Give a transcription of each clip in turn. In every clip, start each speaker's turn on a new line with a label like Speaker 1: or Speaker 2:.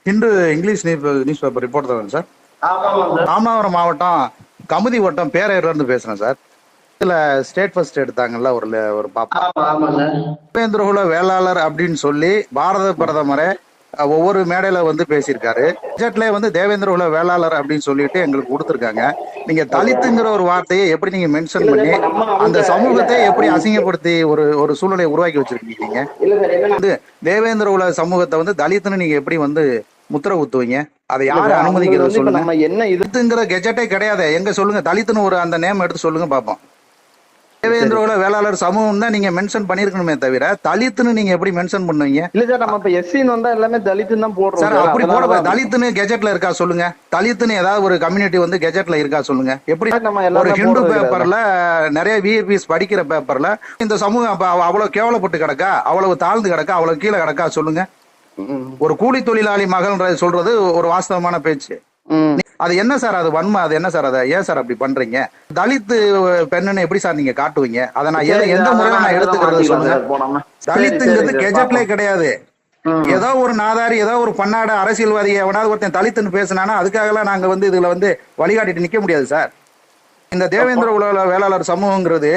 Speaker 1: Hindu English news paper reporter தானே sir?
Speaker 2: ஆமாம் sir.
Speaker 1: Ramanathapuram மாவட்டம் கமுதி வட்டம் பேரையூர்ல இருந்து பேசுறேன் சார். இதுல ஸ்டேட் ஃபர்ஸ்ட் எடுத்தாங்கல்ல ஒரு பாப்பா.
Speaker 2: ஆமாம் சார்.
Speaker 1: தேவேந்திரகுல வேளாளர் அப்படின்னு சொல்லி பாரத பிரதமரே ஒவ்வொரு மேடையில வந்து பேசியிருக்காரு. பட்ஜெட்ல வந்து தேவேந்திரகுல வேளாளர் அப்படின்னு சொல்லிட்டு எங்களுக்கு கொடுத்துருக்காங்க. நீங்க தலித்துங்கிற ஒரு வார்த்தையை எப்படி நீங்க மென்ஷன் பண்ணி அந்த சமூகத்தை எப்படி அசிங்கப்படுத்தி ஒரு சூழ்நிலையை உருவாக்கி வச்சிருக்கீங்க? வந்து தேவேந்திரகுல சமூகத்தை வந்து தலித்துன்னு நீங்க எப்படி வந்து முத்திர குத்துவீங்க? அதை யாரு அனுமதிக்கிறது சொல்லுங்க.
Speaker 2: நம்ம என்ன
Speaker 1: இதுங்கிற கெஜெட்டே கிடையாது. எங்க சொல்லுங்க, தலித்துன்னு ஒரு அந்த நேம் எடுத்து சொல்லுங்க பாப்போம். தேவேந்திரகுல வேளாளர் சமூகம் தான் நீங்க மென்ஷன் பண்ணிருக்கணுமே தவிர தலித்துன்னு நீங்க எப்படி மென்ஷன் பண்ணுவீங்க?
Speaker 2: இல்ல சார், நம்ம இப்ப எஸ்சின்னு வந்தா எல்லாமே தலித்துன்னு தான் போடுறோம்
Speaker 1: சார். அப்படி போட தலித்துன்னு கெஜெட்ல இருக்கா சொல்லுங்க. தலித்துன்னு ஏதாவது ஒரு கம்யூனிட்டி வந்து கெஜெட்ல இருக்கா சொல்லுங்க. எப்படி ஒரு ஹிந்து பேப்பர்ல நிறைய விஐபிஸ் படிக்கிற பேப்பர்ல இந்த சமூகம் அவ்வளவு கேவலப்பட்டு கிடக்கா, அவ்வளவு தாழ்ந்து கிடக்கா, அவ்வளவு கீழே கிடக்கா சொல்லுங்க. ஒரு கூலி தொழிலாளி மகள் சொல்றது ஒரு வாஸ்தவமான பேச்சு. அது என்ன சார்? அது வன்மை. அது என்ன சார்? அதை ஏன் சார் அப்படி பண்றீங்க? தலித்து பெண்ணுன்னு எப்படி சார் நீங்க காட்டுவீங்க? அதை நான் எந்த முறையில நான் எடுத்துக்கிறது சொல்லுங்க. தலித்துங்கிறது கெஜெட்லே கிடையாது. ஏதோ ஒரு நாதாரி, ஏதோ ஒரு பன்னாட அரசியல்வாதி எவனாவது ஒருத்தன் தலித்துன்னு பேசினானா அதுக்காக எல்லாம் நாங்க வந்து இதுல வந்து வழிகாட்டிட்டு நிக்க முடியாது சார். இந்த தேவேந்திரகுல வேளாளர் சமூகங்கிறது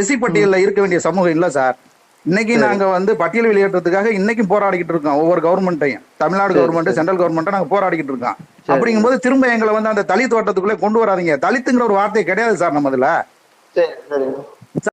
Speaker 1: எஸ்சி பட்டியல்ல இருக்க வேண்டிய சமூகம் இல்ல சார். இன்னைக்கு நாங்க வந்து பட்டியல் வெளியேற்றத்துக்காக இன்னைக்கும் போராடிக்கிட்டு இருக்கோம். ஒவ்வொரு கவர்மெண்ட்டையும், தமிழ்நாடு கவர்மெண்ட், சென்ட்ரல் கவர்மெண்ட் நாங்க போராடிக்கிட்டு இருக்கோம். அப்படிங்கும்போது திரும்ப எங்களை வந்து அந்த தலித் வட்டத்துக்குள்ளே கொண்டு வராதீங்க. தலித்துங்கிற ஒரு வார்த்தை கிடையாது சார் நம்ம இதுல.